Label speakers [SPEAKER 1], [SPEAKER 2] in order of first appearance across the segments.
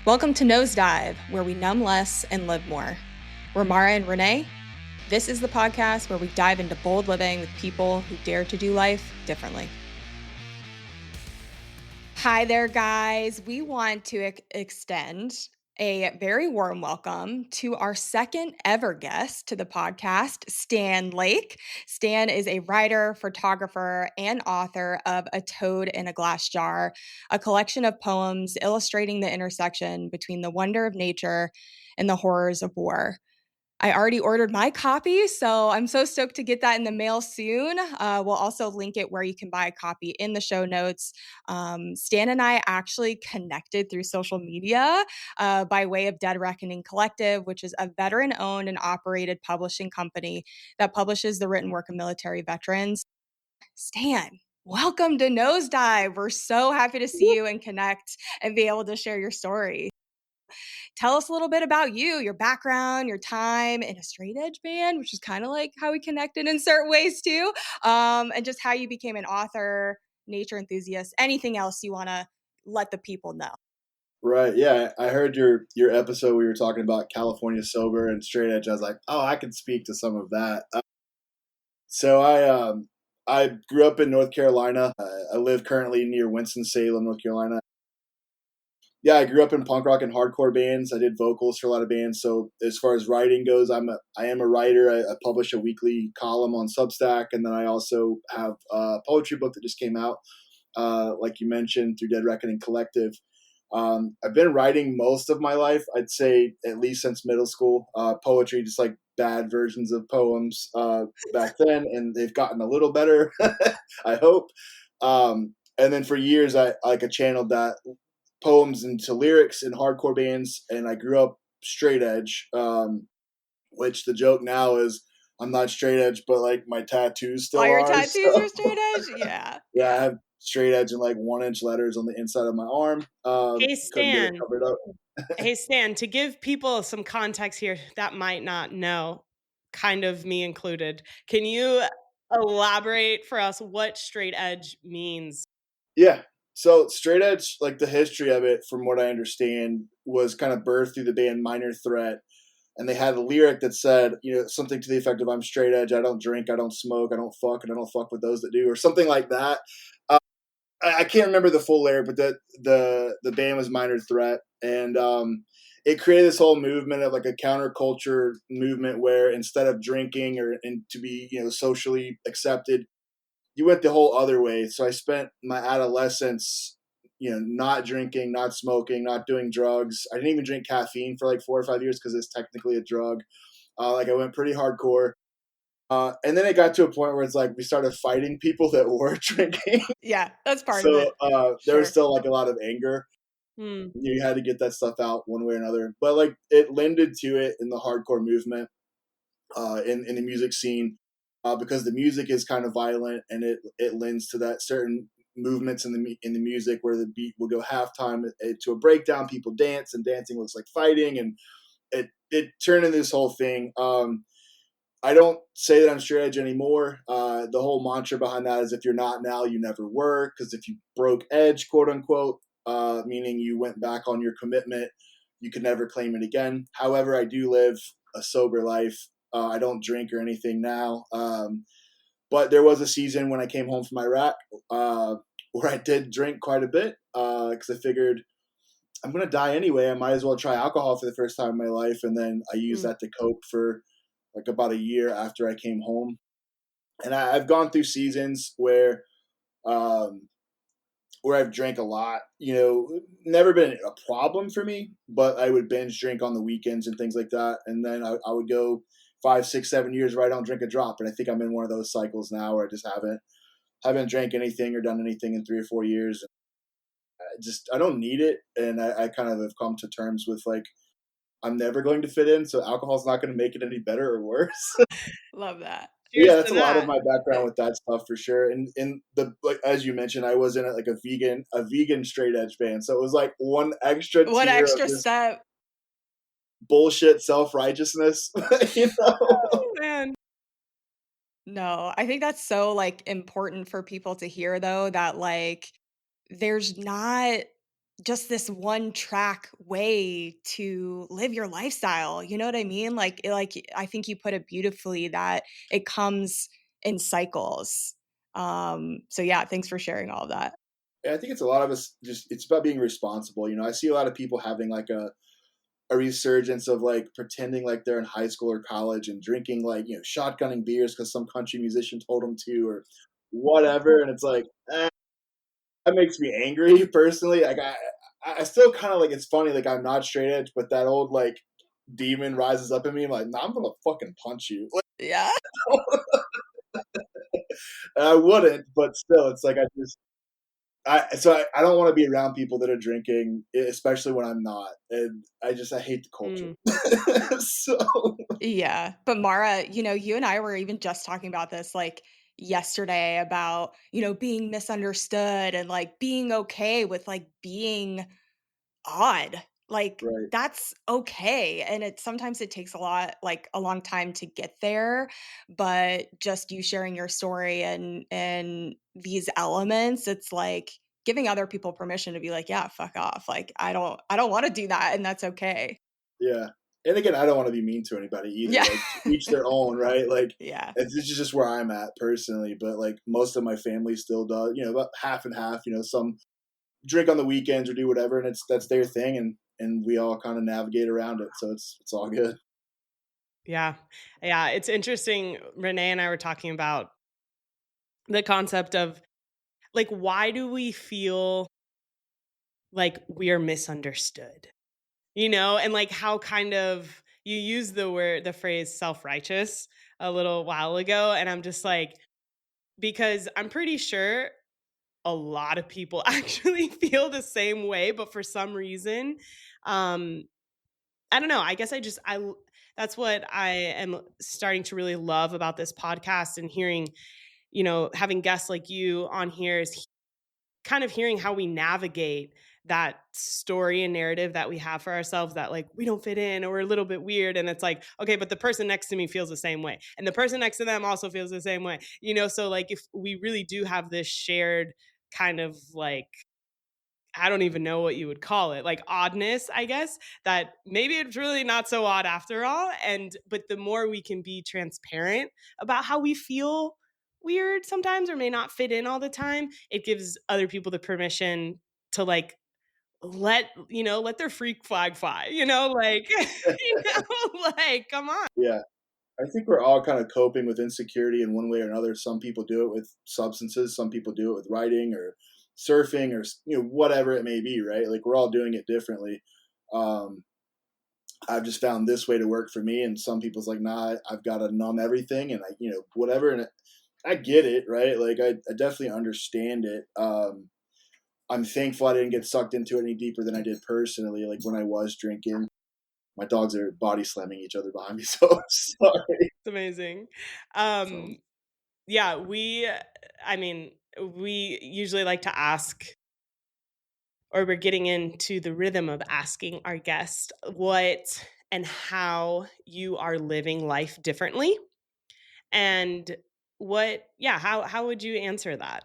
[SPEAKER 1] Welcome to Nosedive, where we numb less and live more. We're Mara and Renee. This is the podcast where we dive into bold living with people who dare to do life differently. Hi there, guys. We want to extend a very warm welcome to our second ever guest to the podcast, Stan Lake. Stan is a writer, photographer, and author of A Toad in a Glass Jar, a collection of poems illustrating the intersection between the wonder of nature and the horrors of war. I already ordered my copy, so I'm so stoked to get that in the mail soon. We'll also link it where you can buy a copy in the show notes. Stan and I actually connected through social media by way of Dead Reckoning Collective, which is a veteran-owned and operated publishing company that publishes the written work of military veterans. Stan, welcome to Nosedive. We're so happy to see you and connect and be able to share your story. Tell us a little bit about you, your background, your time in a straight edge band, which is kind of like how we connected in certain ways too, and just how you became an author, nature enthusiast, anything else you want to let the people know.
[SPEAKER 2] Right. Yeah. I heard your episode where you were talking about California sober and straight edge. I was like, oh, I can speak to some of that. So I grew up in North Carolina. I live currently near Winston-Salem, North Carolina. Yeah, I grew up in punk rock and hardcore bands. I did vocals for a lot of bands. So as far as writing goes, I am a writer. I publish a weekly column on Substack, and then I also have a poetry book that just came out, like you mentioned, through Dead Reckoning Collective. I've been writing most of my life, I'd say at least since middle school. Poetry, just like bad versions of poems back then, and they've gotten a little better, I hope. And then for years, I channeled that poems into lyrics in hardcore bands, and I grew up straight edge, which the joke now is I'm not straight edge, but like my tattoos still
[SPEAKER 1] All your
[SPEAKER 2] are.
[SPEAKER 1] tattoos
[SPEAKER 2] So
[SPEAKER 1] are straight edge? Yeah.
[SPEAKER 2] yeah, I have straight edge in like 1 inch letters on the inside of my arm.
[SPEAKER 3] Hey,
[SPEAKER 2] Couldn't get it
[SPEAKER 3] Stan.
[SPEAKER 2] covered up.
[SPEAKER 3] Hey, Stan, to give people some context here that might not know, kind of me included, can you elaborate for us what straight edge means?
[SPEAKER 2] Yeah. So straight edge, like the history of it, from what I understand, was kind of birthed through the band Minor Threat. And they had a lyric that said, something to the effect of "I'm straight edge. I don't drink. I don't smoke. I don't fuck, and I don't fuck with those that do," or something like that. I can't remember the full lyric, but the band was Minor Threat, and it created this whole movement of like a counterculture movement where instead of drinking and to be socially accepted, you went the whole other way. So I spent my adolescence, not drinking, not smoking, not doing drugs. I didn't even drink caffeine for like 4 or 5 years because it's technically a drug. Like I went pretty hardcore. And then it got to a point where it's like we started fighting people that were drinking.
[SPEAKER 1] Yeah, that's part of
[SPEAKER 2] So
[SPEAKER 1] it.
[SPEAKER 2] there was
[SPEAKER 1] Sure.
[SPEAKER 2] still like a lot of anger.
[SPEAKER 3] Hmm.
[SPEAKER 2] You had to get that stuff out one way or another. But like it lended to it in the hardcore movement, in the music scene, because the music is kind of violent, and it lends to that certain movements in the music where the beat will go halftime to a breakdown. People dance, and dancing looks like fighting, and it turned into this whole thing. I don't say that I'm straight edge anymore. The whole mantra behind that is if you're not now, you never were. Because if you broke edge, quote unquote, meaning you went back on your commitment, you could never claim it again. However, I do live a sober life. I don't drink or anything now. But there was a season when I came home from Iraq where I did drink quite a bit because I figured I'm going to die anyway. I might as well try alcohol for the first time in my life. And then I used that to cope for like about a year after I came home. And I've gone through seasons um, where I've drank a lot. Never been a problem for me, but I would binge drink on the weekends and things like that. And then I would go 5, 6, 7 years where I don't drink a drop. And I think I'm in one of those cycles now where I just haven't drank anything or done anything in 3 or 4 years. I don't need it, and I kind of have come to terms with like I'm never going to fit in, so alcohol's not going to make it any better or worse.
[SPEAKER 1] Love that.
[SPEAKER 3] Cheers
[SPEAKER 2] Yeah, that's
[SPEAKER 3] to
[SPEAKER 2] a lot of
[SPEAKER 3] that.
[SPEAKER 2] my background with that stuff for sure. And in the like as you mentioned, I was in like a vegan straight edge band, so it was like one extra
[SPEAKER 1] What
[SPEAKER 2] tier of
[SPEAKER 1] extra
[SPEAKER 2] just
[SPEAKER 1] step?
[SPEAKER 2] bullshit self righteousness. you know,
[SPEAKER 3] Oh, man.
[SPEAKER 1] No, I think that's so like important for people to hear though, that like there's not just this one track way to live your lifestyle. You know what I mean? Like I think you put it beautifully that it comes in cycles. So yeah, thanks for sharing all of that.
[SPEAKER 2] And I think it's a lot of us just it's about being responsible. I see a lot of people having like a resurgence of like pretending like they're in high school or college and drinking like, shotgunning beers because some country musician told them to or whatever. And it's like, that makes me angry personally. Like I still kind of like, it's funny. Like I'm not straight edge, but that old like demon rises up in me. I'm like, nah, I'm going to fucking punch you.
[SPEAKER 1] Yeah.
[SPEAKER 2] And I wouldn't, but still, it's like I don't want to be around people that are drinking, especially when I'm not, and I hate the
[SPEAKER 3] Mm.
[SPEAKER 2] culture. So
[SPEAKER 1] Yeah. But Mara, you and I were even just talking about this like yesterday about, being misunderstood and like being okay with like being odd. Like
[SPEAKER 2] right,
[SPEAKER 1] that's okay. And sometimes it takes a long time to get there, but just you sharing your story and these elements, it's like giving other people permission to be like, yeah, fuck off. Like I don't want to do that and that's okay.
[SPEAKER 2] yeah. And again, I don't want to be mean to anybody either.
[SPEAKER 1] Yeah.
[SPEAKER 2] Like to each their own, right? Like
[SPEAKER 1] Yeah.
[SPEAKER 2] this is just where I'm at personally. But like most of my family still does, about half and half. Some drink on the weekends or do whatever, and that's their thing, and we all kind of navigate around it. So it's all good.
[SPEAKER 3] Yeah. Yeah, it's interesting. Renee and I were talking about the concept of like, why do we feel like we are misunderstood? And like how kind of you use the phrase self-righteous a little while ago. And I'm just like, because I'm pretty sure a lot of people actually feel the same way, but for some reason, um, I don't know. I guess that's what I am starting to really love about this podcast and hearing, having guests like you on here is kind of hearing how we navigate that story and narrative that we have for ourselves that like we don't fit in or we're a little bit weird, and it's like, okay, but the person next to me feels the same way and the person next to them also feels the same way, so like if we really do have this shared kind of like, I don't even know what you would call it, like oddness, I guess, that maybe it's really not so odd after all. But the more we can be transparent about how we feel weird sometimes or may not fit in all the time, it gives other people the permission to like let their freak flag fly, like, like, come on.
[SPEAKER 2] Yeah. I think we're all kind of coping with insecurity in one way or another. Some people do it with substances, some people do it with writing or surfing or whatever it may be, right? Like we're all doing it differently. Um, I've just found this way to work for me, and some people's like, nah, I've got to numb everything, and whatever. And I get it, right? Like I definitely understand it. I'm thankful I didn't get sucked into it any deeper than I did personally. Like when I was drinking, my dogs are body slamming each other behind me, so I'm sorry.
[SPEAKER 3] It's amazing.
[SPEAKER 2] So
[SPEAKER 3] Yeah, I mean, we usually like to ask, or we're getting into the rhythm of asking our guest what and how you are living life differently. And how would you answer that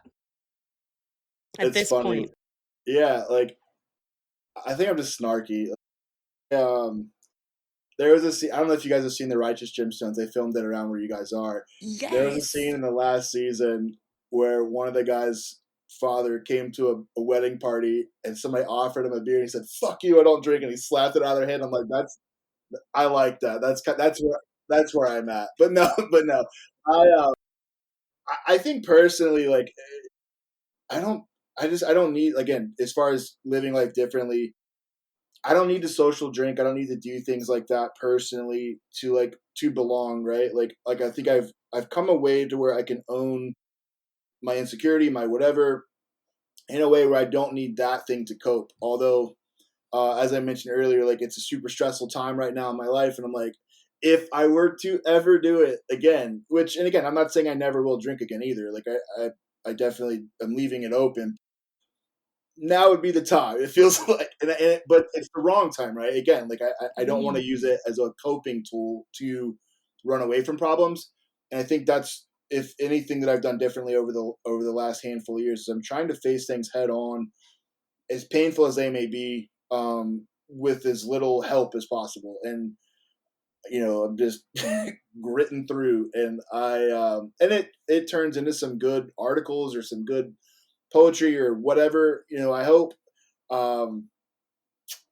[SPEAKER 3] at
[SPEAKER 2] it's
[SPEAKER 3] this
[SPEAKER 2] funny.
[SPEAKER 3] point?
[SPEAKER 2] Yeah, like I think I'm just snarky. Um, there was a scene. I don't know if you guys have seen the Righteous Gemstones. They filmed it around where you guys are. There was a scene
[SPEAKER 1] Yes.
[SPEAKER 2] in the last season where one of the guys' father came to a wedding party and somebody offered him a beer. And he said, "Fuck you, I don't drink," and he slapped it out of their hand. I'm like, I like that. That's where I'm at. But no, but no. I think personally, like I don't. I don't need again as far as living life differently. I don't need to social drink. I don't need to do things like that personally to belong, right? Like I think I've come a way to where I can own my insecurity, my whatever, in a way where I don't need that thing to cope. Although, as I mentioned earlier, like it's a super stressful time right now in my life, and I'm like, if I were to ever do it again, and again, I'm not saying I never will drink again either. Like I definitely am leaving it open, now would be the time. It feels like, but it's the wrong time, right? Again, like I don't want
[SPEAKER 3] Mm.
[SPEAKER 2] to use it as a coping tool to run away from problems. And I think that's if anything that I've done differently over the last handful of years is I'm trying to face things head on as painful as they may be, with as little help as possible. And I'm just gritting through, and it turns into some good articles or some good poetry or whatever. I hope. Um,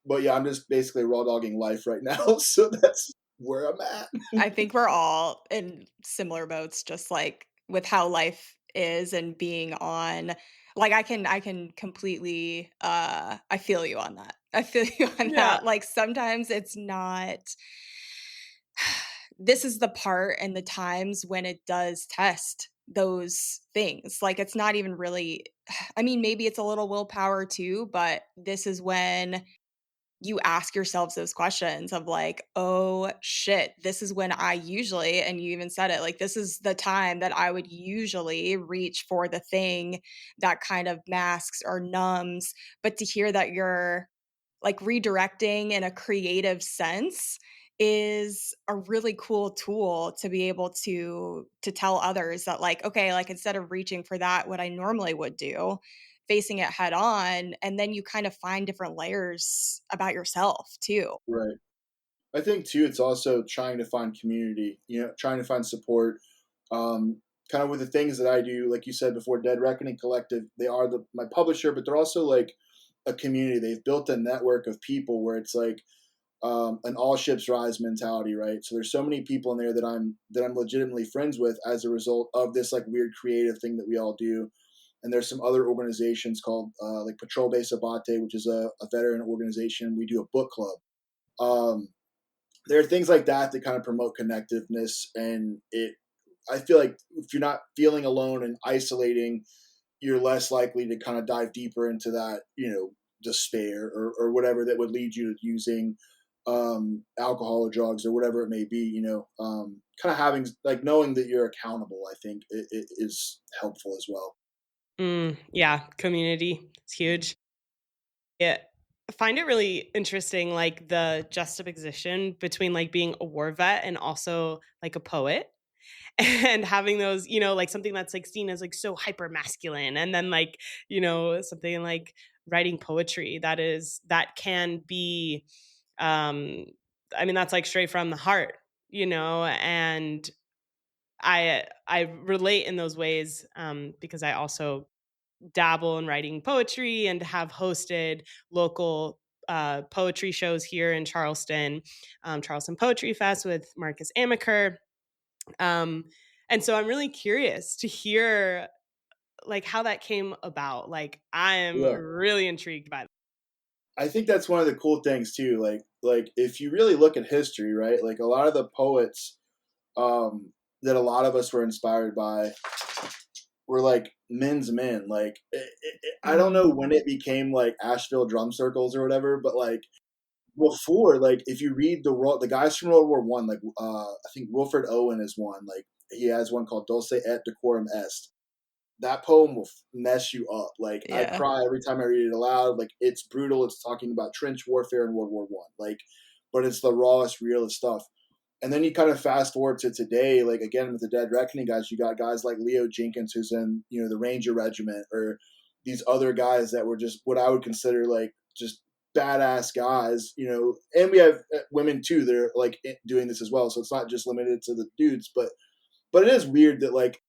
[SPEAKER 2] but yeah, I'm just basically raw dogging life right now, so that's where I'm at.
[SPEAKER 1] I think we're all in similar boats, just like with how life is and being on like I can completely I feel you on that. I feel you on
[SPEAKER 3] Yeah.
[SPEAKER 1] that. Like sometimes it's not this is the part and the times when it does test those things. Like it's not even really I mean maybe it's a little willpower too, but this is when you ask yourselves those questions of like, "Oh shit, this is when I usually," and you even said it, like, "This is the time that I would usually reach for the thing that kind of masks or numbs." But to hear that you're like redirecting in a creative sense is a really cool tool to be able to tell others that like okay like instead of reaching for that what I normally would do facing it head on and then you kind of find different layers about yourself too.
[SPEAKER 2] Right. I think too, it's also trying to find community. Trying to find support. Kind of with the things that I do, like you said before, Dead Reckoning Collective. They are my publisher, but they're also like a community. They've built a network of people where it's like an all ships rise mentality, right? So there's so many people in there that I'm legitimately friends with as a result of this like weird creative thing that we all do. And there's some other organizations called like Patrol Base Abate, which is a veteran organization. We do a book club. Um, there are things like that that kind of promote connectiveness, and I feel like if you're not feeling alone and isolating, you're less likely to kind of dive deeper into that, despair or whatever that would lead you to using alcohol or drugs or whatever it may be. Kind of having like knowing that you're accountable, I think it is helpful as well.
[SPEAKER 3] Yeah, community. It's huge. Yeah. I find it really interesting, like the juxtaposition between like being a war vet and also like a poet. And having those, like something that's like seen as like so hyper masculine. And then like, something like writing poetry that can be um I mean, that's like straight from the heart, and I relate in those ways because I also dabble in writing poetry and have hosted local poetry shows here in Charleston, Charleston Poetry Fest with Marcus Amaker. Um, and so I'm really curious to hear like how that came about. Like I am
[SPEAKER 2] Yeah.
[SPEAKER 3] really intrigued by that.
[SPEAKER 2] I think that's one of the cool things too. Like if you really look at history, right? Like a lot of the poets that a lot of us were inspired by were like men's men. Like I don't know when
[SPEAKER 1] Mm,
[SPEAKER 2] it became like Asheville drum circles or whatever, but like before, like if you read the guys from World War I, like I think Wilfred Owen is one. Like he has one called Dulce et Decorum Est. That poem will mess you up. Like I
[SPEAKER 1] yeah.
[SPEAKER 2] cry every time I read it aloud. Like it's brutal. It's talking about trench warfare in World War I. Like, but it's the rawest, realest stuff. And then you kind of fast forward to today, like again with the Dead Reckoning guys, you got guys like Leo Jenkins, who's in the Ranger Regiment, or these other guys that were just what I would consider like just badass guys, And we have women too that are like doing this as well, so it's not just limited to the dudes, but it is weird that like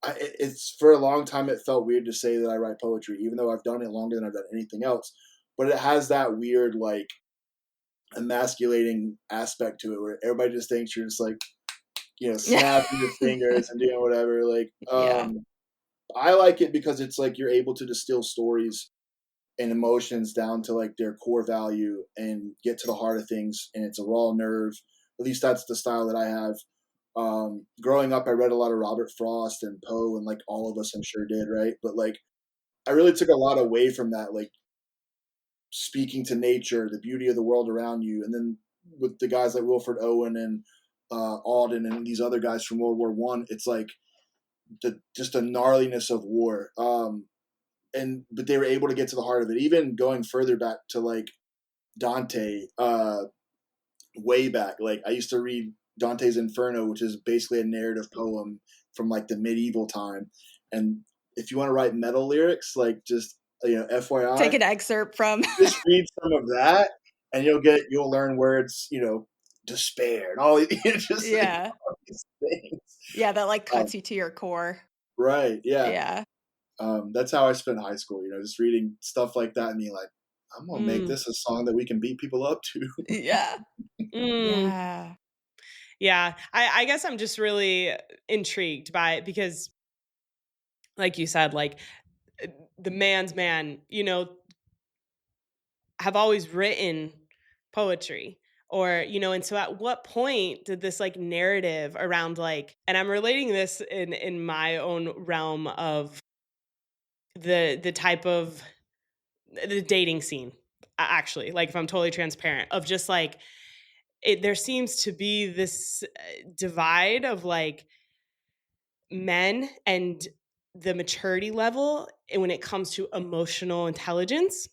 [SPEAKER 2] it's for a long time it felt weird to say that I write poetry, even though I've done it longer than I've done anything else. But it has that weird like emasculating aspect to it where everybody just thinks you're just like snapping your fingers and doing whatever. Like
[SPEAKER 1] Yeah.
[SPEAKER 2] I like it because it's like you're able to distill stories and emotions down to like their core value and get to the heart of things, and it's a raw nerve. At least that's the style that I have. Growing up, I read a lot of Robert Frost and Poe, and like all of us, I'm sure, did, right? But like, I really took a lot away from that, like speaking to nature, the beauty of the world around you, and then with the guys like Wilfred Owen and Auden and these other guys from World War I, it's like just the gnarliness of war. But they were able to get to the heart of it. Even going further back to like Dante, way back. Like I used to read Dante's Inferno, which is basically a narrative poem from like the medieval time. And if you want to write metal lyrics, like just FYI,
[SPEAKER 1] Take an excerpt from
[SPEAKER 2] just read some of that, and you'll learn words, despair and all just
[SPEAKER 1] Yeah.
[SPEAKER 2] all these things.
[SPEAKER 1] Yeah, that, like,
[SPEAKER 2] Um,
[SPEAKER 1] cuts you to your core.
[SPEAKER 2] right, yeah.
[SPEAKER 1] Yeah.
[SPEAKER 2] That's how I spent high school, just reading stuff like that and being like, I'm gonna make
[SPEAKER 3] Mm,
[SPEAKER 2] this a song that we can beat people up to.
[SPEAKER 1] Yeah.
[SPEAKER 3] mm.
[SPEAKER 1] Yeah.
[SPEAKER 3] Yeah, I guess I'm just really intrigued by it because, like you said, like uh, the man's man, have always written poetry. Or, and so at what point did this like narrative around like, and I'm relating this in my own realm of the type of the dating scene, actually, like if I'm totally transparent, of just like there seems to be this divide of like men and the maturity level when it comes to emotional intelligence.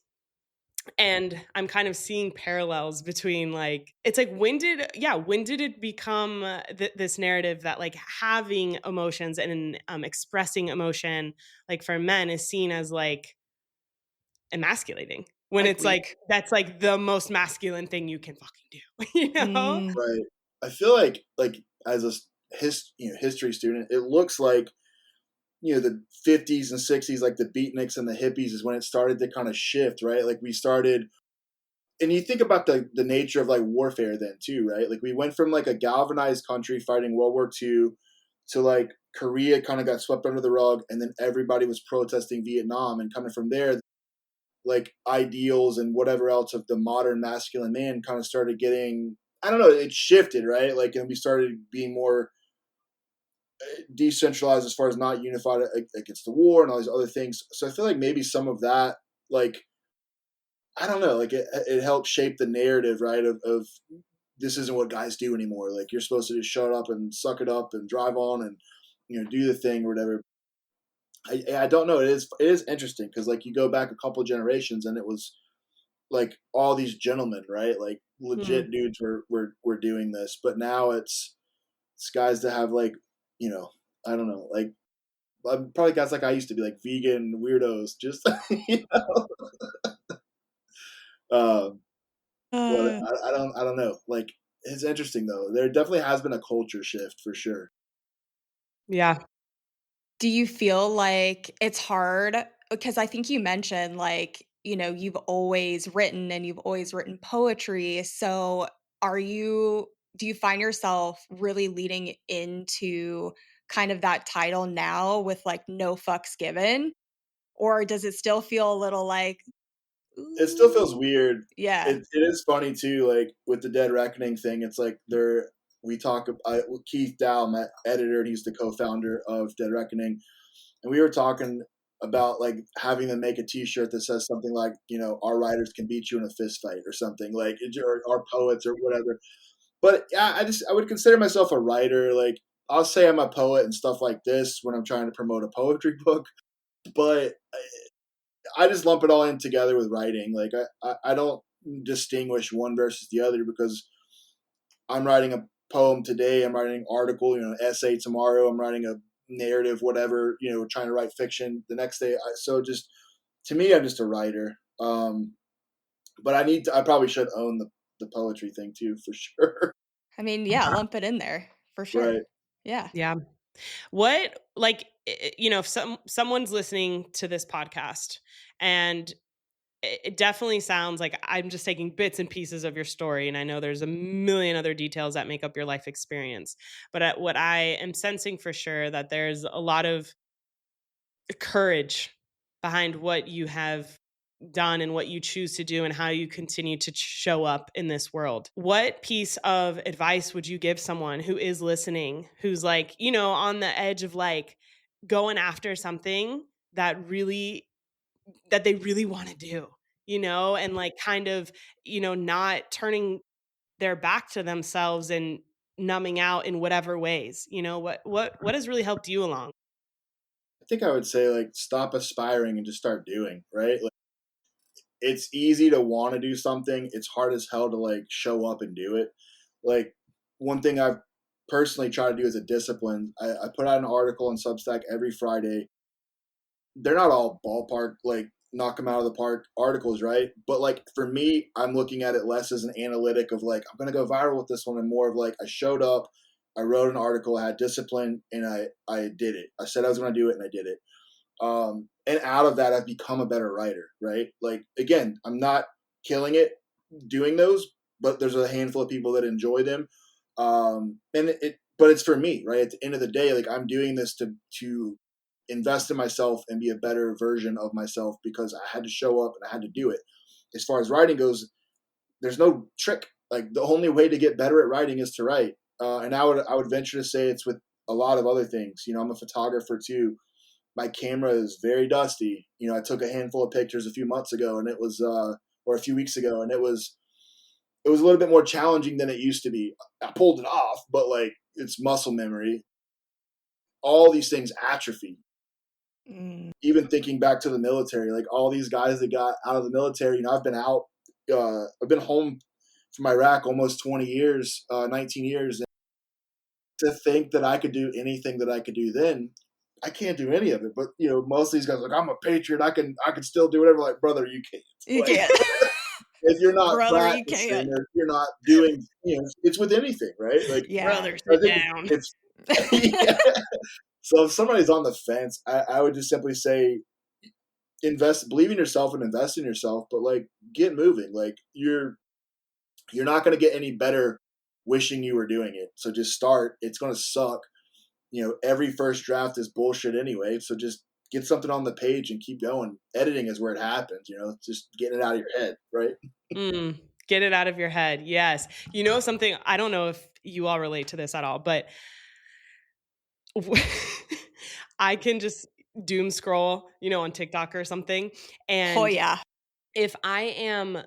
[SPEAKER 3] And I'm kind of seeing parallels between like it's like when did it become this narrative that like having emotions and expressing emotion like for men is seen as like emasculating when
[SPEAKER 1] Like,
[SPEAKER 3] it's
[SPEAKER 1] weak.
[SPEAKER 3] like that's like the most masculine thing you can fucking do, you know?
[SPEAKER 1] Mm,
[SPEAKER 2] Right. I feel like as a history student, it looks like the 50s and 60s, like the beatniks and the hippies, is when it started to kind of shift, right? Like we started, and you think about the nature of like warfare then too, right? Like we went from like a galvanized country fighting World War II to like Korea kind of got swept under the rug, and then everybody was protesting Vietnam, and coming from there, like ideals and whatever else of the modern masculine man kind of started getting, I don't know, it shifted, right? Like, and we started being more decentralized as far as not unified against the war and all these other things. So I feel like maybe some of that, like, I don't know, like it helped shape the narrative, right? Of this isn't what guys do anymore. Like you're supposed to just shut up and suck it up and drive on and do the thing or whatever. I don't know. It is interesting because like you go back a couple generations and it was like all these gentlemen, right? Like
[SPEAKER 3] Hmm.
[SPEAKER 2] legit dudes were doing this, but now it's guys that have like, you know, I don't know, like probably guys like I used to be, like vegan weirdos, just you know. Um, but
[SPEAKER 1] uh,
[SPEAKER 2] I don't know. Like it's interesting though. There definitely has been a culture shift for sure.
[SPEAKER 3] Yeah.
[SPEAKER 1] do you feel like it's hard? Because I think you mentioned, like, you've always written and you've always written poetry. So, are you do you find yourself really leading into kind of that title now with, like, no fucks given? Or does it still feel a little like,
[SPEAKER 2] It still feels
[SPEAKER 1] "Ooh"
[SPEAKER 2] weird.
[SPEAKER 1] Yeah.
[SPEAKER 2] It is funny too, like with the Dead Reckoning thing. It's like we talk. Keith Dow, my editor, and he's the co-founder of Dead Reckoning, and we were talking about like having them make a T-shirt that says something like, our writers can beat you in a fist fight or something like, or our poets or whatever. But yeah, I would consider myself a writer. Like I'll say I'm a poet and stuff like this when I'm trying to promote a poetry book, but I just lump it all in together with writing. Like I don't distinguish one versus the other because I'm writing a poem today, I'm writing an article, essay tomorrow, I'm writing a narrative, whatever, trying to write fiction the next day. So just to me, I'm just a writer. But I probably should own the poetry thing too, for sure.
[SPEAKER 1] I mean, yeah, lump it in there for sure.
[SPEAKER 2] Right.
[SPEAKER 1] Yeah.
[SPEAKER 3] Yeah. What like if someone's listening to this podcast and it definitely sounds like I'm just taking bits and pieces of your story and I know there's a million other details that make up your life experience. But what I am sensing for sure that there's a lot of courage behind what you have done and what you choose to do and how you continue to show up in this world. What piece of advice would you give someone who is listening, who's like, on the edge of like going after something that they really want to do, and like kind of, not turning their back to themselves and numbing out in whatever ways, what has really helped you along?
[SPEAKER 2] I think I would say like stop aspiring and just start doing, right? Like, it's easy to want to do something. It's hard as hell to like show up and do it. Like one thing I've personally tried to do as a discipline, I put out an article on Substack every Friday. They're not all ballpark like knock them out of the park articles, right? But like for me, I'm looking at it less as an analytic of like I'm gonna go viral with this one, and more of like I showed up, I wrote an article, I had discipline, and I did it. I said I was gonna do it, and I did it. And out of that, I've become a better writer, right? Like again, I'm not killing it doing those, but there's a handful of people that enjoy them, and but it's for me, right? At the end of the day, like I'm doing this to invest in myself and be a better version of myself because I had to show up and I had to do it. As far as writing goes, there's no trick. Like the only way to get better at writing is to write. And I would venture to say it's with a lot of other things. You know, I'm a photographer too. My camera is very dusty. You know, I took a handful of pictures a few months ago, and it was or a few weeks ago, and it was a little bit more challenging than it used to be. I pulled it off, but like it's muscle memory. All these things atrophy.
[SPEAKER 1] Mm.
[SPEAKER 2] Even thinking back to the military, like all these guys that got out of the military, you know, I've been out, I've been home from Iraq almost 20 years, 19 years. And to think that I could do anything that I could do then, I can't do any of it. But you know, most of these guys are like, I'm a patriot. I can still do whatever. Like, brother, you can't.
[SPEAKER 1] You
[SPEAKER 2] Like,
[SPEAKER 1] can't.
[SPEAKER 2] if you're not
[SPEAKER 1] Brother, you
[SPEAKER 2] practicing
[SPEAKER 1] can't.
[SPEAKER 2] or if you're not doing, you know, it's with anything, right? Like,
[SPEAKER 1] Yeah.
[SPEAKER 3] Brother,
[SPEAKER 2] I
[SPEAKER 3] sit
[SPEAKER 2] think
[SPEAKER 3] down.
[SPEAKER 2] it's yeah. So if somebody's on the fence, I would just simply say believe in yourself and invest in yourself, but like get moving. Like you're not going to get any better wishing you were doing it. So just start. It's going to suck. You know, every first draft is bullshit anyway. So just get something on the page and keep going. Editing is where it happens. You know, just getting it out of your head, right?
[SPEAKER 3] Mm, get it out of your head. Yes. You know something, I don't know if you all relate to this at all, but I can just doom scroll, on TikTok or something.
[SPEAKER 1] Oh,
[SPEAKER 3] And
[SPEAKER 1] yeah.
[SPEAKER 3] if I am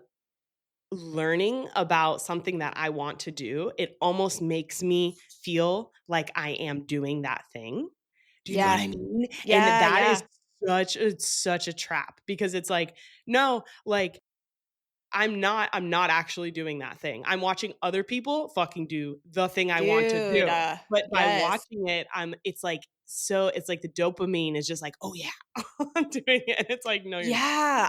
[SPEAKER 3] learning about something that I want to do, it almost makes me feel like I am doing that thing. Do you know what
[SPEAKER 1] Yeah.
[SPEAKER 3] I mean? And
[SPEAKER 1] Yeah,
[SPEAKER 3] that is
[SPEAKER 1] yeah.
[SPEAKER 3] such a trap because it's like, no, like I'm not actually doing that thing. I'm watching other people fucking do the thing I want to
[SPEAKER 1] Dude,
[SPEAKER 3] do. But by
[SPEAKER 1] yes.
[SPEAKER 3] watching it, it's like the dopamine is just like, "Oh yeah, I'm doing it." And it's like, "No, you're not."
[SPEAKER 1] Yeah,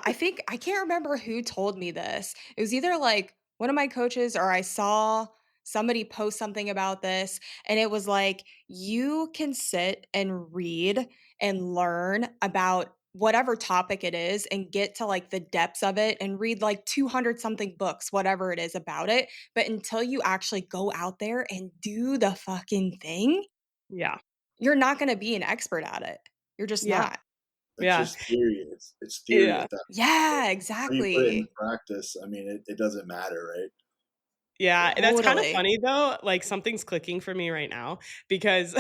[SPEAKER 1] I can't remember who told me this. It was either, like, one of my coaches or I saw somebody post something about this, and it was like, you can sit and read and learn about whatever topic it is and get to, like, the depths of it and read, like, 200 something books, whatever it is about it, but until you actually go out there and do the fucking thing,
[SPEAKER 3] Yeah.
[SPEAKER 1] you're not gonna be an expert at it. You're just
[SPEAKER 3] Yeah.
[SPEAKER 1] not.
[SPEAKER 2] It's
[SPEAKER 3] Yeah.
[SPEAKER 2] just theory. It's theory
[SPEAKER 3] Yeah.
[SPEAKER 2] at that.
[SPEAKER 1] Yeah,
[SPEAKER 2] How you put it into
[SPEAKER 1] exactly.
[SPEAKER 2] practice, I mean, it doesn't matter, right?
[SPEAKER 3] Yeah,
[SPEAKER 2] So
[SPEAKER 3] that's kind of
[SPEAKER 1] Totally.
[SPEAKER 3] funny though, like, something's clicking for me right now because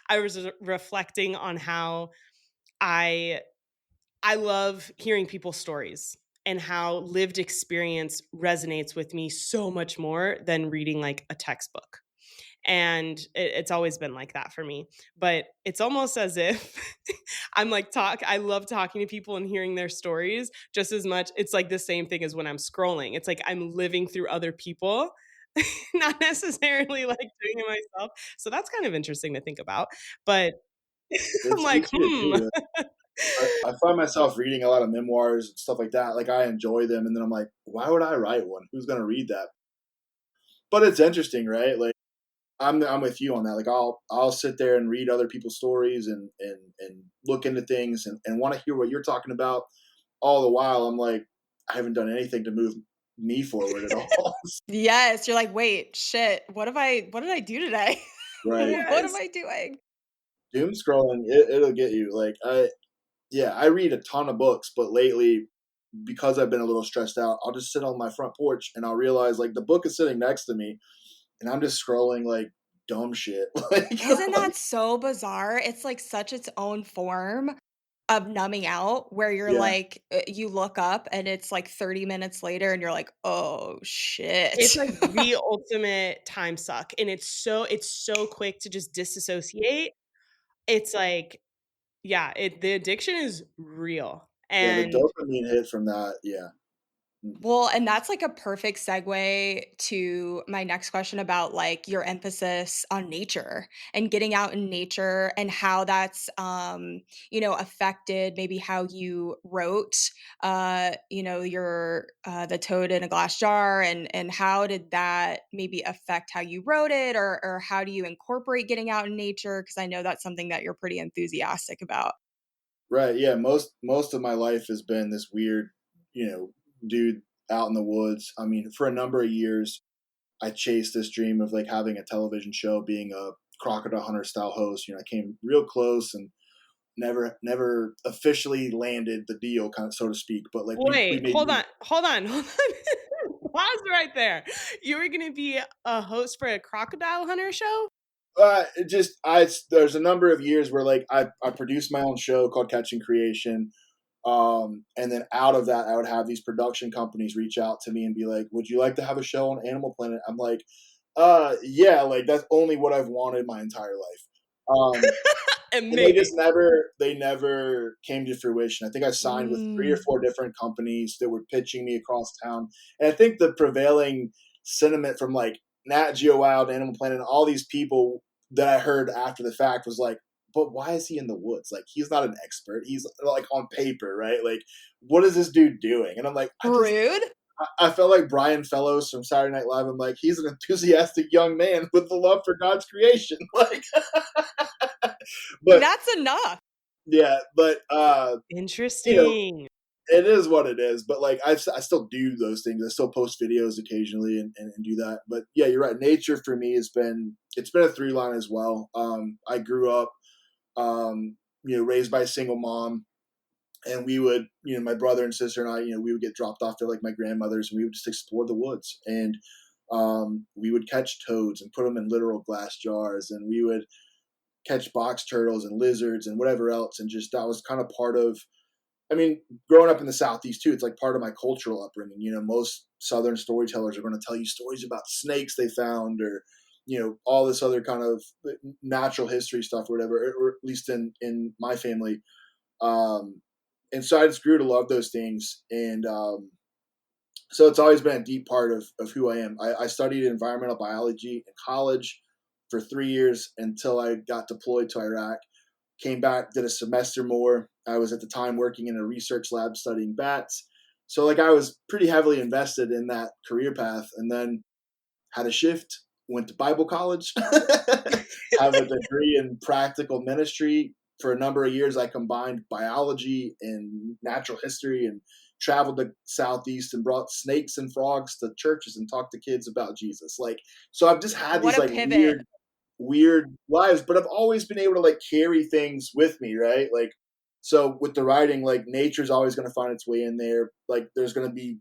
[SPEAKER 3] I was reflecting on how I I love hearing people's stories and how lived experience resonates with me so much more than reading, like, a textbook. And it's always been like that for me. But it's almost as if I'm like I love talking to people and hearing their stories just as much. It's like the same thing as when I'm scrolling. It's like I'm living through other people, not necessarily like doing it myself. So that's kind of interesting to think about. But I'm
[SPEAKER 2] it's
[SPEAKER 3] like,
[SPEAKER 2] easier too. I find myself reading a lot of memoirs and stuff like that. Like I enjoy them, and then I'm like, why would I write one? Who's gonna read that? But it's interesting, right? Like I'm with you on that. Like I'll sit there and read other people's stories and look into things and want to hear what you're talking about. All the while, I'm like, I haven't done anything to move me forward at all.
[SPEAKER 1] Yes, you're like, "Wait, shit, what did I do today?
[SPEAKER 2] Right?
[SPEAKER 1] What am
[SPEAKER 3] yes.
[SPEAKER 1] I doing?"
[SPEAKER 2] Doom scrolling, it'll get you. Like yeah, I read a ton of books, but lately, because I've been a little stressed out, I'll just sit on my front porch and I'll realize like the book is sitting next to me, and I'm just scrolling like dumb shit. Like,
[SPEAKER 1] Isn't that so bizarre? It's like such its own form of numbing out where you're
[SPEAKER 2] yeah,
[SPEAKER 1] like, you look up and it's like 30 minutes later and you're like, "Oh,
[SPEAKER 3] It's
[SPEAKER 1] shit."
[SPEAKER 3] like the ultimate time suck, and it's so quick to just disassociate. It's like, yeah, the addiction is real,
[SPEAKER 2] yeah, the
[SPEAKER 3] and
[SPEAKER 2] dopamine hit from that, yeah, Mm.
[SPEAKER 1] Well, and that's like a perfect segue to my next question about like your emphasis on nature and getting out in nature and how that's affected maybe how you wrote your the toad in a glass jar, and how did that maybe affect how you wrote it, or how do you incorporate getting out in nature? Because I know that's something that you're pretty enthusiastic about.
[SPEAKER 2] Right. Yeah. Most of my life has been this weird, dude out in the woods. I mean, for a number of years, I chased this dream of like having a television show, being a crocodile hunter style host. I came real close and never officially landed the deal, kind of so to speak. But like we
[SPEAKER 3] Wait,
[SPEAKER 2] made
[SPEAKER 3] hold on, hold on, hold on. Pause right there. You were gonna be a host for a crocodile hunter show?
[SPEAKER 2] it just I there's a number of years where like I produced my own show called Catching Creation. And then out of that, I would have these production companies reach out to me and be like, "Would you like to have a show on Animal Planet?" I'm like, yeah, like that's only what I've wanted my entire life." And
[SPEAKER 3] Amazing.
[SPEAKER 2] they never came to fruition. I think I signed with 3 or
[SPEAKER 1] Mm.
[SPEAKER 2] 4 different companies that were pitching me across town, and I think the prevailing sentiment from, like, Nat Geo Wild, Animal Planet, and all these people that I heard after the fact was like, "But why is he in the woods? Like, he's not an expert. He's, like, on paper, right? Like, what is this dude doing?" And I'm like,
[SPEAKER 1] Rude.
[SPEAKER 2] I felt like Brian Fellows from Saturday Night Live. I'm like, "He's an enthusiastic young man with the love for God's creation." Like, but
[SPEAKER 1] That's enough.
[SPEAKER 2] yeah, but you know,
[SPEAKER 3] Interesting.
[SPEAKER 2] it is what it is. But like, I still do those things. I still post videos occasionally and do that. But yeah, you're right. Nature for me it's been a through line as well. I grew up, raised by a single mom, and we would, my brother and sister and I, we would get dropped off to like my grandmother's, and we would just explore the woods, and we would catch toads and put them in literal glass jars, and we would catch box turtles and lizards and whatever else, and just that was kind of part of. I mean, growing up in the Southeast too, it's like part of my cultural upbringing. Most Southern storytellers are going to tell you stories about snakes they found, or all this other kind of natural history stuff, or whatever. Or at least in my family, um, and so I just grew to love those things, and so it's always been a deep part of who I am. I studied environmental biology in college for 3 years until I got deployed to Iraq. Came back, did a semester more. I was at the time working in a research lab studying bats. So like I was pretty heavily invested in that career path, and then had a shift, went to Bible college, have a degree in practical ministry. For a number of years, I combined biology and natural history, and traveled the Southeast and brought snakes and frogs to churches and talked to kids about Jesus. Like, so I've just had
[SPEAKER 1] What
[SPEAKER 2] these
[SPEAKER 1] a
[SPEAKER 2] like
[SPEAKER 1] pivot.
[SPEAKER 2] weird lives, but I've always been able to like carry things with me, right? Like, so with the writing, like nature's always going to find its way in there. Like, there's going to be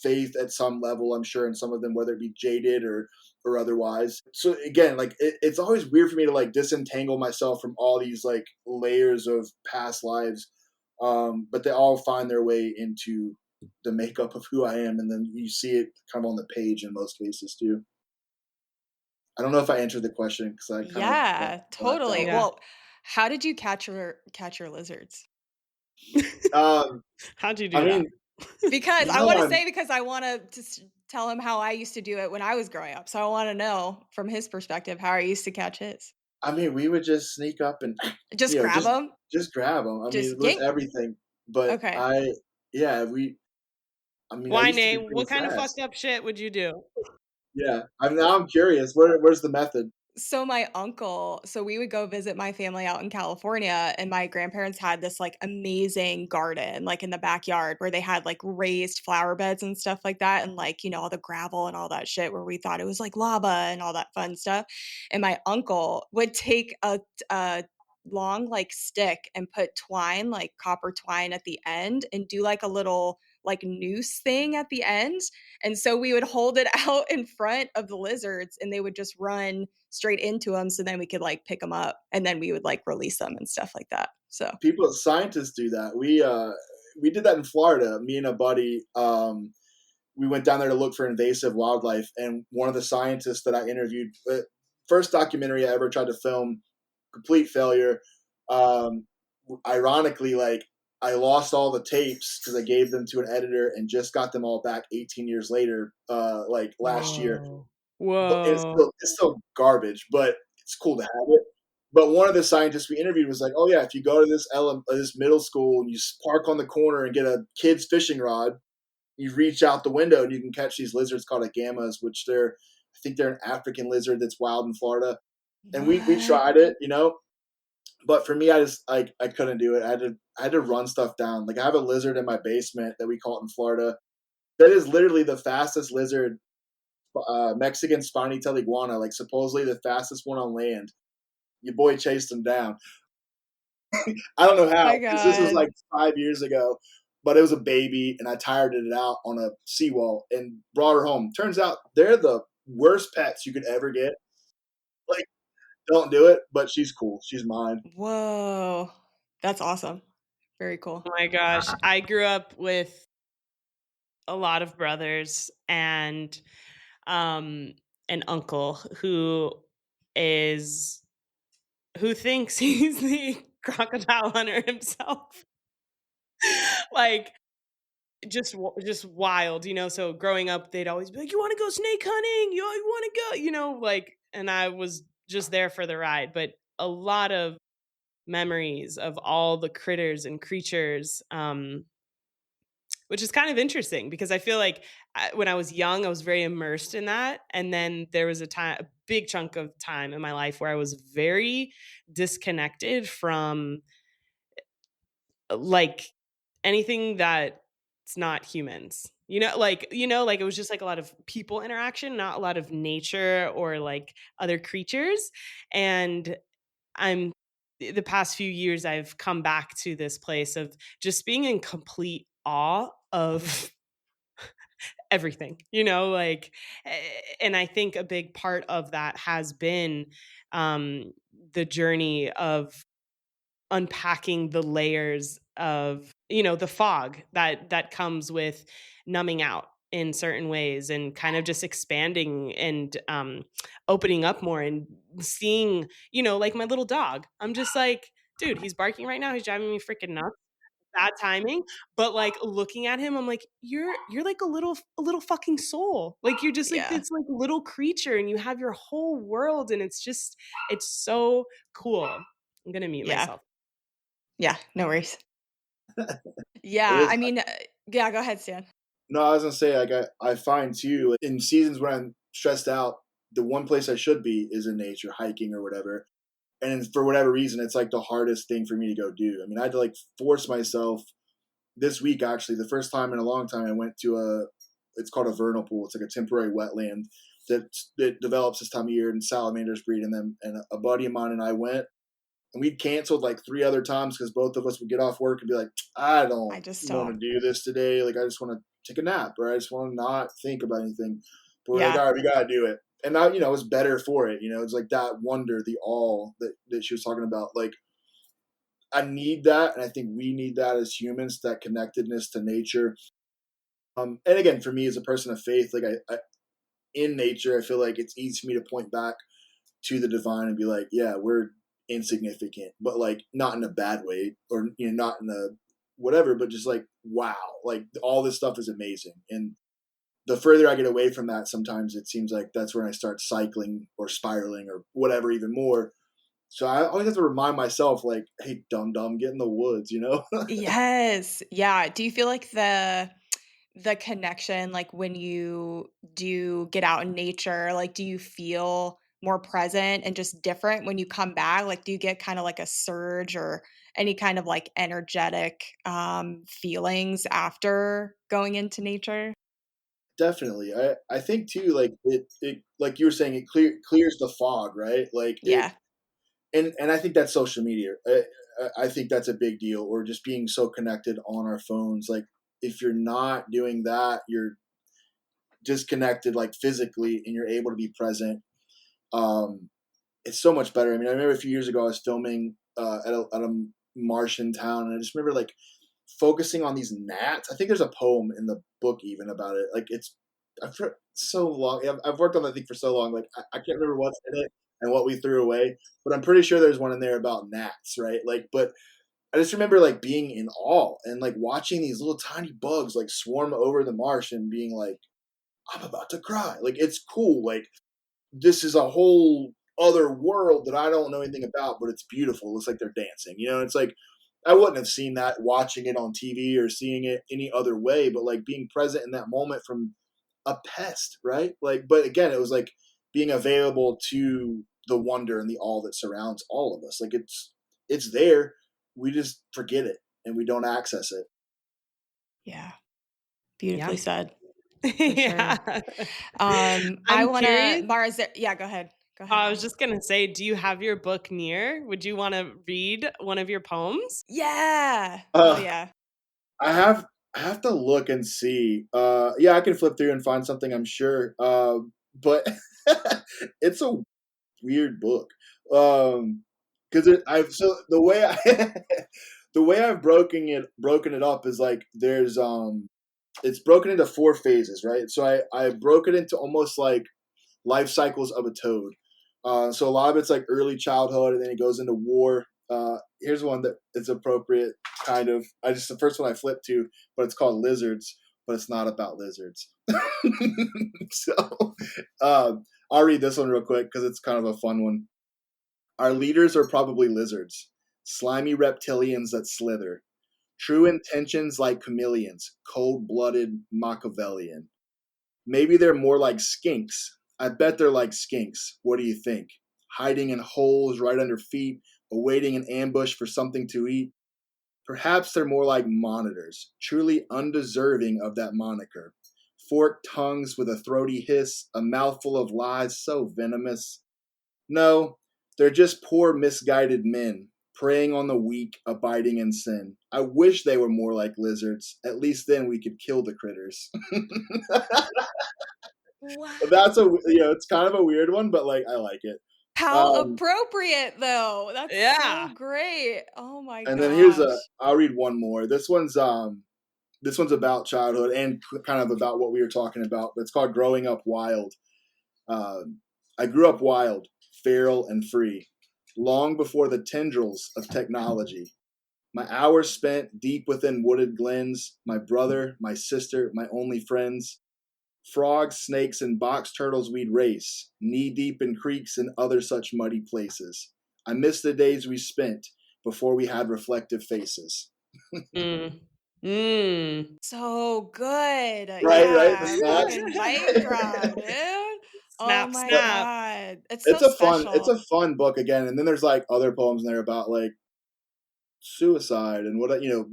[SPEAKER 2] faith at some level, I'm sure, in some of them, whether it be jaded or otherwise. So again, like it's always weird for me to like disentangle myself from all these like layers of past lives, but they all find their way into the makeup of who I am, and then you see it kind of on the page in most cases too. I don't know if I answered the question because I kind of
[SPEAKER 1] Yeah,
[SPEAKER 2] blacked
[SPEAKER 1] totally.
[SPEAKER 2] out.
[SPEAKER 3] Yeah.
[SPEAKER 1] Well, how did you catch your lizards?
[SPEAKER 2] Um,
[SPEAKER 3] How'd you
[SPEAKER 2] I
[SPEAKER 3] do that?
[SPEAKER 2] mean,
[SPEAKER 1] Because
[SPEAKER 2] you
[SPEAKER 1] I
[SPEAKER 2] know,
[SPEAKER 1] wanna
[SPEAKER 2] I'm.
[SPEAKER 1] say, because I wanna just tell him how I used to do it when I was growing up, so I wanna know from his perspective how I used to catch his.
[SPEAKER 2] I mean, we would just sneak up and
[SPEAKER 1] Just
[SPEAKER 2] you know
[SPEAKER 1] grab
[SPEAKER 2] just
[SPEAKER 1] them.
[SPEAKER 2] just grab them. I mean,
[SPEAKER 1] Just
[SPEAKER 2] with
[SPEAKER 1] yank.
[SPEAKER 2] everything. But
[SPEAKER 1] Okay.
[SPEAKER 2] yeah, we. I mean, I
[SPEAKER 3] Why,
[SPEAKER 2] used to be
[SPEAKER 3] Nate?
[SPEAKER 2] pretty
[SPEAKER 3] What kind of fucked
[SPEAKER 2] fast.
[SPEAKER 3] up shit would you do?
[SPEAKER 2] Yeah, now I'm curious. Where's the method?
[SPEAKER 1] So my uncle, so we would go visit my family out in California, and my grandparents had this like amazing garden like in the backyard where they had like raised flower beds and stuff like that, and like all the gravel and all that shit where we thought it was like lava and all that fun stuff. And my uncle would take a long like stick and put twine, like copper twine at the end, and do like a little like noose thing at the end. And so we would hold it out in front of the lizards, and they would just run straight into them, so then we could like pick them up, and then we would like release them and stuff like that. So
[SPEAKER 2] People, scientists do that. We did that in Florida. Me and a buddy. We went down there to look for invasive wildlife, and one of the scientists that I interviewed, first documentary I ever tried to film, complete failure. Um, Ironically, like I lost all the tapes because I gave them to an editor and just got them all back 18 years later, like last year.
[SPEAKER 3] Whoa.
[SPEAKER 2] But
[SPEAKER 3] Whoa.
[SPEAKER 2] it's still garbage, but it's cool to have it. But one of the scientists we interviewed was like, "Oh yeah, if you go to this middle school and you park on the corner and get a kid's fishing rod, you reach out the window and you can catch these lizards called agamas, which I think they're an African lizard that's wild in Florida." And we
[SPEAKER 1] What?
[SPEAKER 2] tried it, but for me, I couldn't do it. I had to run stuff down. Like I have a lizard in my basement that we call it in Florida. That is literally the fastest lizard, Mexican spiny-tailed iguana, like supposedly the fastest one on land. Your boy chased him down. I don't know how
[SPEAKER 1] My
[SPEAKER 2] because this was
[SPEAKER 1] God.
[SPEAKER 2] like 5 years ago, but it was a baby, and I tired it out on a seawall and brought her home. Turns out they're the worst pets you could ever get. Like, don't do it, but she's cool. She's mine.
[SPEAKER 1] Whoa. That's awesome. Very cool.
[SPEAKER 3] Oh my gosh. I grew up with a lot of brothers and um an uncle is who thinks he's the crocodile hunter himself. Like just wild, so growing up they'd always be like, "You want to go snake hunting? You want to go?" Like, and I was just there for the ride, but a lot of memories of all the critters and creatures, which is kind of interesting because I feel like when I was young, I was very immersed in that. And then there was a big chunk of time in my life where I was very disconnected from like anything that's not humans. Like it was just like a lot of people interaction, not a lot of nature or like other creatures. And I'm the past few years I've come back to this place of just being in complete awe of everything, and I think a big part of that has been the journey of unpacking the layers of, the fog that comes with numbing out in certain ways and kind of just expanding and opening up more and seeing, like my little dog. I'm just like, dude, he's barking right now. He's driving me freaking nuts. Bad timing, but, like, looking at him, I'm like, "You're like a little fucking soul." Like, you're just like
[SPEAKER 1] Yeah.
[SPEAKER 3] this, like, little creature, and you have your whole world, and it's so cool. I'm gonna mute
[SPEAKER 1] Yeah.
[SPEAKER 3] myself.
[SPEAKER 1] Yeah. No worries.
[SPEAKER 2] It
[SPEAKER 1] Yeah.
[SPEAKER 2] is.
[SPEAKER 1] I mean, yeah, go ahead, Stan.
[SPEAKER 2] No, I was gonna say, like, I find too, like, in seasons when I'm stressed out, the one place I should be is in nature, hiking or whatever. And for whatever reason, it's like the hardest thing for me to go do. I mean, I had to like force myself this week. Actually, the first time in a long time, I went to it's called a vernal pool. It's like a temporary wetland that develops this time of year, and salamanders breed in them. And a buddy of mine and I went, and we'd canceled like 3 other times because both of us would get off work and be like, I
[SPEAKER 1] I
[SPEAKER 2] don't
[SPEAKER 1] just
[SPEAKER 2] want
[SPEAKER 1] don't.
[SPEAKER 2] to do this today. Like, I just want to take a nap, or I just want to not think about anything. But we're like,
[SPEAKER 1] Yeah.
[SPEAKER 2] all right, we gotta do it. And now, it's better for it. It's like that wonder, the awe that she was talking about. Like, I need that, and I think we need that as humans, that connectedness to nature. And again, for me as a person of faith, like in nature, I feel like it's easy for me to point back to the divine and be like, yeah, we're insignificant, but like not in a bad way, or not in a whatever, but just like, wow, like all this stuff is amazing. And the further I get away from that, sometimes it seems like that's when I start cycling or spiraling or whatever even more. So I always have to remind myself, like, hey, dum dum, get in the woods.
[SPEAKER 1] Yes. Yeah. Do you feel like the connection, like when you do get out in nature, like do you feel more present and just different when you come back? Like do you get kind of like a surge or any kind of like energetic feelings after going into nature?
[SPEAKER 2] Definitely. I think too, like it like you were saying, it clears the fog, right? Like it,
[SPEAKER 1] Yeah.
[SPEAKER 2] and I think that's social media. I think that's a big deal, or just being so connected on our phones. Like, if you're not doing that, you're disconnected, like physically, and you're able to be present. Um, it's so much better. I mean, I remember a few years ago I was filming at a Martian town, and I just remember like focusing on these gnats. I think there's a poem in the book even about it. Like, I've heard so long. I've worked on that thing for so long. Like, I can't remember what's in it and what we threw away, but I'm pretty sure there's one in there about gnats, right? Like, but I just remember like being in awe and like watching these little tiny bugs like swarm over the marsh and being like, I'm about to cry. Like it's cool. Like this is a whole other world that I don't know anything about, but it's beautiful. It looks like they're dancing. You know, it's like I wouldn't have seen that watching it on TV or seeing it any other way, but like being present in that moment from a pest, right? Like, but again, it was like being available to the wonder and the awe that surrounds all of us. Like it's there. We just forget it and we don't access it.
[SPEAKER 1] Yeah,
[SPEAKER 3] Yeah.
[SPEAKER 1] beautifully said, for sure.
[SPEAKER 3] Yeah.
[SPEAKER 1] I
[SPEAKER 3] I'm
[SPEAKER 1] wanna
[SPEAKER 3] curious.
[SPEAKER 1] Mara, yeah, go ahead. Go ahead,
[SPEAKER 3] I was
[SPEAKER 1] Mara.
[SPEAKER 3] just gonna say, do you have your book near? Would you wanna read one of your poems?
[SPEAKER 1] Yeah. Hell
[SPEAKER 2] Uh,
[SPEAKER 1] yeah.
[SPEAKER 2] I have I have to look and see. Yeah, I can flip through and find something. I'm sure. But it's a weird book. Because I've so the way I the way I've broken it up is like there's it's broken into four phases, right? So I broke it into almost like life cycles of a toad. So a lot of it's like early childhood, and then it goes into war. Here's one that is appropriate, kind of. I just the first one I flipped to, but it's called Lizards, but it's not about lizards. So I'll read this one real quick because it's kind of a fun one. Our leaders are probably lizards, slimy reptilians that slither. True intentions like chameleons, cold blooded Machiavellian. Maybe they're more like skinks. I bet they're like skinks. What do you think? Hiding in holes right under feet, awaiting an ambush for something to eat. Perhaps they're more like monitors, truly undeserving of that moniker. Forked tongues with a throaty hiss, a mouthful of lies so venomous. No, they're just poor, misguided men, preying on the weak, abiding in sin. I wish they were more like lizards. At least then we could kill the critters.
[SPEAKER 1] Wow.
[SPEAKER 2] That's a it's kind of a weird one, but like I like it.
[SPEAKER 1] How
[SPEAKER 2] Um,
[SPEAKER 1] appropriate, though. That's so
[SPEAKER 3] Yeah.
[SPEAKER 1] great. Oh my
[SPEAKER 2] and then here's a
[SPEAKER 1] gosh.
[SPEAKER 2] I'll read one more. This one's about childhood and kind of about what we were talking about. But it's called Growing Up Wild. Um, I grew up wild, feral, and free, long before the tendrils of technology. My hours spent deep within wooded glens, my brother, my sister, my only friends. Frogs, snakes, and box turtles we'd race, knee deep in creeks and other such muddy places. I miss the days we spent before we had reflective faces.
[SPEAKER 3] Mm. Mm.
[SPEAKER 1] So good.
[SPEAKER 2] Right, the
[SPEAKER 1] Yeah,
[SPEAKER 2] snaps.
[SPEAKER 1] fucking mic drop, dude. Oh
[SPEAKER 3] Snap,
[SPEAKER 1] my
[SPEAKER 2] But
[SPEAKER 3] snap.
[SPEAKER 1] god. It's so
[SPEAKER 2] it's a
[SPEAKER 1] special.
[SPEAKER 2] fun book again. And then there's like other poems in there about like suicide and what the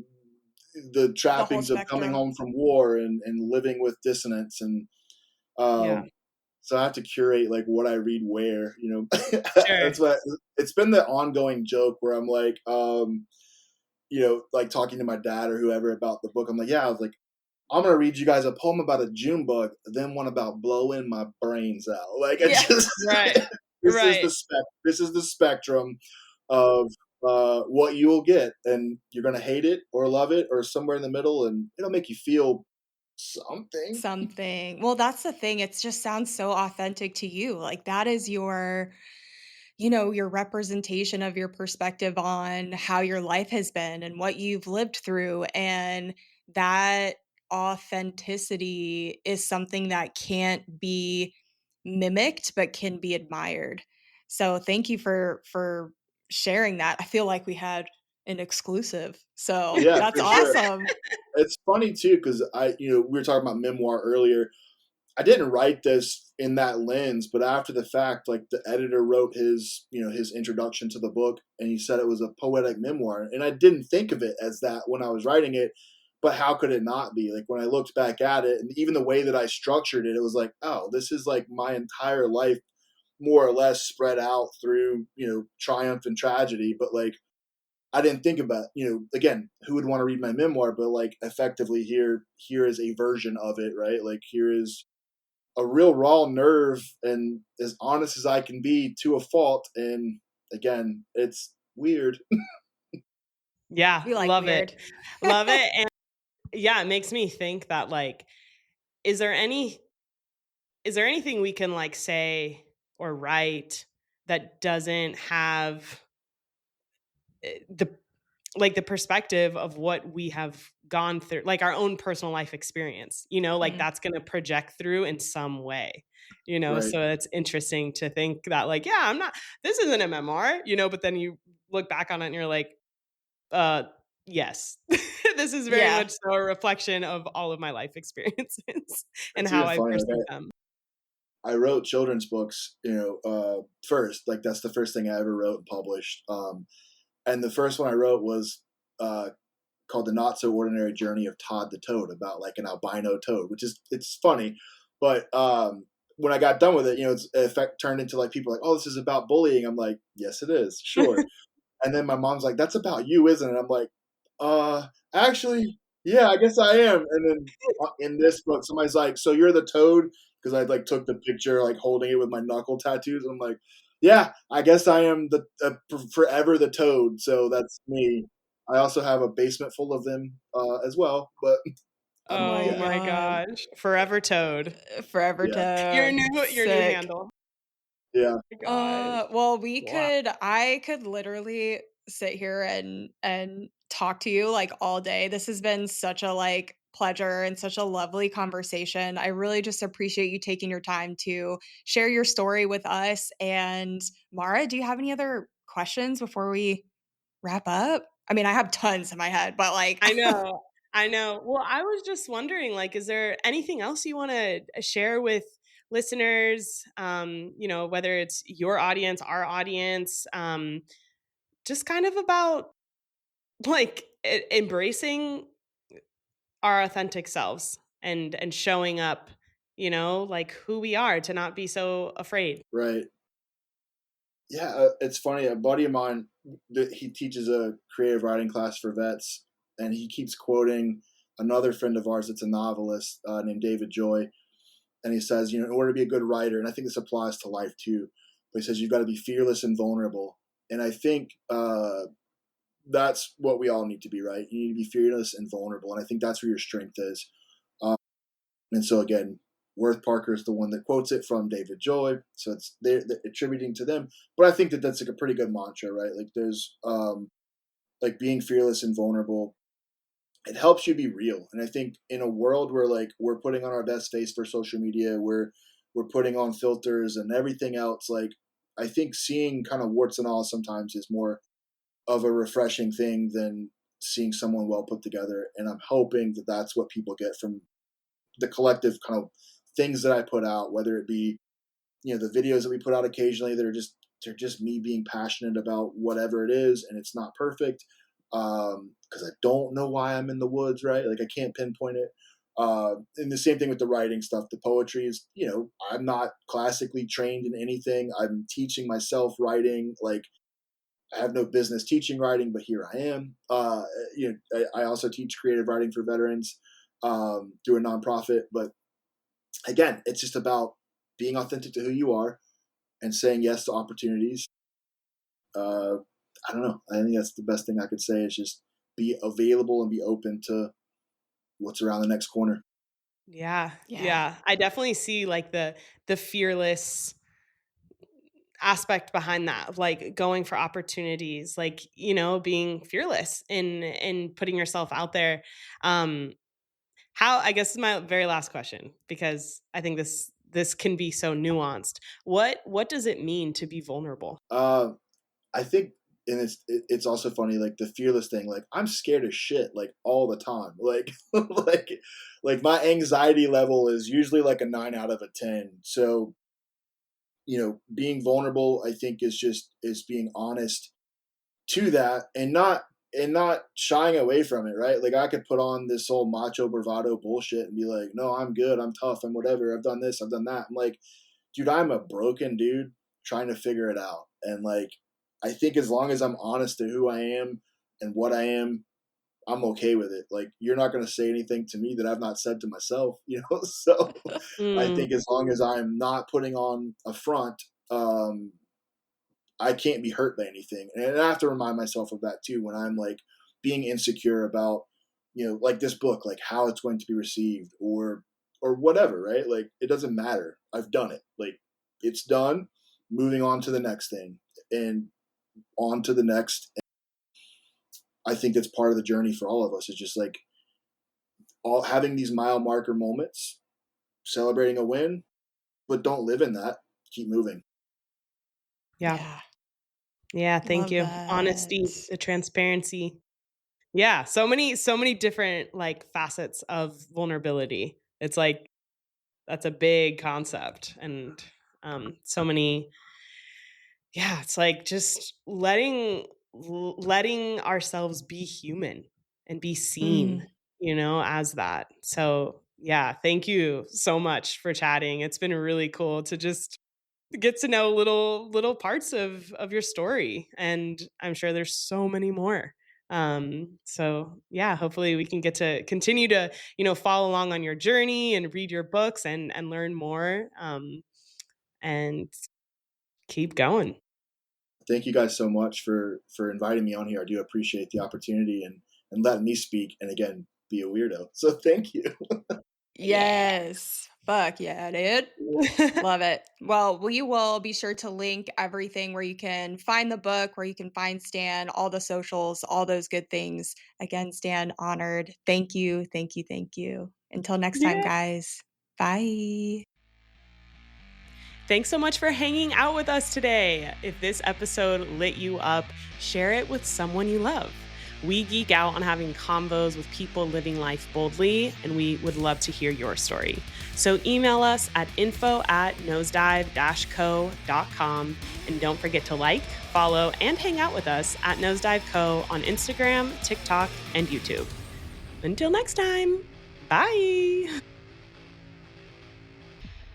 [SPEAKER 1] The whole
[SPEAKER 2] trappings of coming
[SPEAKER 1] spectrum.
[SPEAKER 2] home from war and living with dissonance and
[SPEAKER 3] Yeah,
[SPEAKER 2] um so I have to curate like what I read where, you know.
[SPEAKER 3] sure.
[SPEAKER 2] That's what it's been the ongoing joke where I'm like, like talking to my dad or whoever about the book. I'm like, yeah, I was like, I'm gonna read you guys a poem about a June bug, then one about blowing my brains out. Like
[SPEAKER 1] Yeah.
[SPEAKER 2] it's just
[SPEAKER 3] Right. Right.
[SPEAKER 2] this is the spectrum of what you will get, and you're gonna hate it or love it or somewhere in the middle, and it'll make you feel something.
[SPEAKER 1] Something. Well, that's the thing. It just sounds so authentic to you. Like that is your your representation of your perspective on how your life has been and what you've lived through. And that authenticity is something that can't be mimicked, but can be admired. So thank you for sharing that. I feel like we had an exclusive. So
[SPEAKER 2] Yeah,
[SPEAKER 1] that's
[SPEAKER 2] for sure.
[SPEAKER 1] awesome.
[SPEAKER 2] It's funny too because we were talking about memoir earlier. I didn't write this in that lens, but after the fact, like the editor wrote his introduction to the book, and he said it was a poetic memoir, and I didn't think of it as that when I was writing it. But how could it not be? Like when I looked back at it, and even the way that I structured it, it was like, oh, this is like my entire life, more or less spread out through triumph and tragedy. But like I didn't think about, again, who would want to read my memoir, but like effectively here is a version of it, right? Like here is a real raw nerve and as honest as I can be to a fault. And again, it's weird.
[SPEAKER 3] Yeah,
[SPEAKER 1] We like
[SPEAKER 3] love it.
[SPEAKER 1] weird.
[SPEAKER 3] Love it, and yeah, it makes me think that, like, is there any is there anything we can, like, say or write that doesn't have, the like the perspective of what we have gone through, like our own personal life experience, like
[SPEAKER 1] Mhm.
[SPEAKER 3] that's going to project through in some way,
[SPEAKER 2] Right.
[SPEAKER 3] so it's interesting to think that like, yeah, this isn't a memoir, but then you look back on it and you're like, uh, yes, this is very
[SPEAKER 1] Yeah.
[SPEAKER 3] much so a reflection of all of my life experiences and
[SPEAKER 2] It's
[SPEAKER 3] how
[SPEAKER 2] even
[SPEAKER 3] I
[SPEAKER 2] funny.
[SPEAKER 3] perceive
[SPEAKER 2] Like
[SPEAKER 3] them.
[SPEAKER 2] I wrote children's books, first. Like that's the first thing I ever wrote and published. And the first one I wrote was uh, called "The Not So Ordinary Journey of Todd the Toad," about like an albino toad, which is it's funny, but when I got done with it, it's in effect turned into like people are like, oh, this is about bullying. I'm like, yes, it is, sure. And then my mom's like, "That's about you, isn't it?" I'm like, "Uh, actually, yeah, I guess I am." And then in this book, somebody's like, "So you're the toad?" Because I like took the picture, like holding it with my knuckle tattoos. I'm like, "Yeah, I guess I am the forever the toad." So that's me. I also have a basement full of them as well. But
[SPEAKER 1] Oh my
[SPEAKER 3] Oh
[SPEAKER 2] yeah,
[SPEAKER 3] my
[SPEAKER 1] god.
[SPEAKER 3] gosh, forever toad.
[SPEAKER 1] Forever
[SPEAKER 2] yeah,
[SPEAKER 1] Toad.
[SPEAKER 3] Your new
[SPEAKER 1] Sick.
[SPEAKER 3] handle.
[SPEAKER 2] yeah.
[SPEAKER 3] Oh my gosh.
[SPEAKER 1] Well,
[SPEAKER 3] Wow.
[SPEAKER 1] I could literally sit here and talk to you like all day. This has been such a like pleasure and such a lovely conversation. I really just appreciate you taking your time to share your story with us. And Mara, do you have any other questions before we wrap up? I mean, I have tons in my head, but like
[SPEAKER 3] I know. I know. Well, I was just wondering, like, is there anything else you want to share with listeners? Whether it's your audience, our audience, just kind of about like embracing our authentic selves and showing up, like who we are, to not be so afraid.
[SPEAKER 2] Right. Yeah, it's funny. A buddy of mine, he teaches a creative writing class for vets, and he keeps quoting another friend of ours that's a novelist named David Joy. And he says, in order to be a good writer, and I think this applies to life too, but he says you've got to be fearless and vulnerable. And I think that's what we all need to be, right? You need to be fearless and vulnerable. And I think that's where your strength is. Um, and so again, Worth Parker is the one that quotes it from David Joy, so they're attributing to them. But I think that that's like a pretty good mantra, right? Like there's like being fearless and vulnerable. It helps you be real, and I think in a world where like we're putting on our best face for social media, we're putting on filters and everything else. Like I think seeing kind of warts and all sometimes is more of a refreshing thing than seeing someone well put together. And I'm hoping that that's what people get from the collective kind of things that I put out, whether it be the videos that we put out occasionally that are just they're just me being passionate about whatever it is, and it's not perfect because I don't know why I'm in the woods, right? Like I can't pinpoint it. And the same thing with the writing stuff. The poetry is, I'm not classically trained in anything. I'm teaching myself writing. Like I have no business teaching writing, but here I am. I also teach creative writing for veterans through a nonprofit. But again, it's just about being authentic to who you are and saying yes to opportunities. Uh, I don't know. I think that's the best thing I could say is just be available and be open to what's around the next corner.
[SPEAKER 3] Yeah,
[SPEAKER 1] yeah.
[SPEAKER 3] yeah. I definitely see like the fearless aspect behind that, of like going for opportunities, like, being fearless in putting yourself out there. Um how I guess is my very last question, because I think this can be so nuanced. What does it mean to be vulnerable?
[SPEAKER 2] Uh, I think, and it's also funny, like the fearless thing. Like I'm scared of shit, like all the time. Like, like my anxiety level is usually like a 9 out of a 10. So being vulnerable, I think is being honest to that and not shying away from it, right? Like I could put on this whole macho bravado bullshit and be like, no, I'm good, I'm tough, I'm whatever, I've done this, I've done that. I'm like, dude, I'm a broken dude trying to figure it out. And like I think as long as I'm honest to who I am and what I am, I'm okay with it. Like you're not gonna say anything to me that I've not said to myself, So I
[SPEAKER 3] Mm,
[SPEAKER 2] think as long as I'm not putting on a front, um, I can't be hurt by anything. And I have to remind myself of that too when I'm like being insecure about, like this book, like how it's going to be received or whatever, right? Like it doesn't matter. I've done it. Like it's done. Moving on to the next thing and on to the next. I think that's part of the journey for all of us. Is just like all having these mile marker moments, celebrating a win, but don't live in that. Keep moving.
[SPEAKER 3] Yeah.
[SPEAKER 1] Yeah.
[SPEAKER 3] Yeah, thank
[SPEAKER 1] Love
[SPEAKER 3] you.
[SPEAKER 1] that.
[SPEAKER 3] Honesty, the transparency. Yeah, so many different, like, facets of vulnerability. It's like that's a big concept, and, so many yeah, it's like just letting ourselves be human and be seen,
[SPEAKER 1] Mm.
[SPEAKER 3] as that. So, yeah, thank you so much for chatting. It's been really cool to just get to know little parts of your story, and I'm sure there's so many more. So yeah, hopefully we can get to continue to, follow along on your journey and read your books and learn more, and keep going.
[SPEAKER 2] Thank you guys so much for inviting me on here. I do appreciate the opportunity and letting me speak and again be a weirdo. So thank you.
[SPEAKER 3] Yeah.
[SPEAKER 1] Yes. Fuck yeah, dude. Love it. Well, we will be sure to link everything where you can find the book, where you can find Stan, all the socials, all those good things. Again, Stan, honored. Thank you. Thank you. Thank you. Until next time,
[SPEAKER 3] Yeah.
[SPEAKER 1] guys. Bye.
[SPEAKER 3] Thanks so much for hanging out with us today. If this episode lit you up, share it with someone you love. We geek out on having convos with people living life boldly, and we would love to hear your story. So email us at info@nosedive-co.com. And don't forget to like, follow, and hang out with us at Nosedive Co. on Instagram, TikTok, and YouTube. Until next time, bye.